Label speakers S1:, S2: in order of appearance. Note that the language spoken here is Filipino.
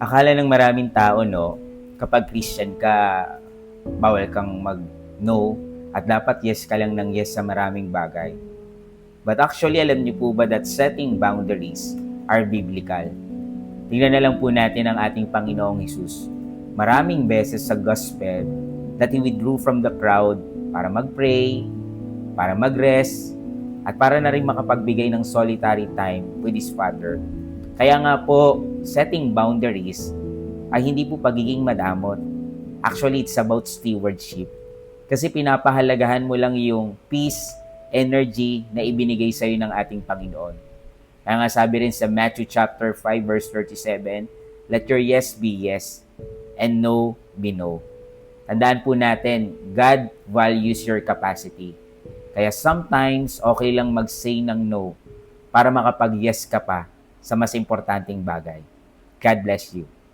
S1: Akala ng maraming tao, no, kapag Christian ka, bawal kang mag-no at dapat yes ka lang ng yes sa maraming bagay. But actually, alam niyo po ba that setting boundaries are biblical? Tingnan na lang po natin ang ating Panginoong Hesus. Maraming beses sa gospel that He withdrew from the crowd para mag-pray, para mag-rest, at para na rin makapagbigay ng solitary time with His Father. Kaya nga po, setting boundaries ay hindi po pagiging madamot. Actually, it's about stewardship. Kasi pinapahalagahan mo lang yung peace, energy na ibinigay sa'yo ng ating Panginoon. Kaya nga sabi rin sa Matthew chapter 5 verse 37, let your yes be yes and no be no. Tandaan po natin, God values your capacity. Kaya sometimes, okay lang mag-say ng no para makapag-yes ka pa sa mas importanteng bagay. God bless you.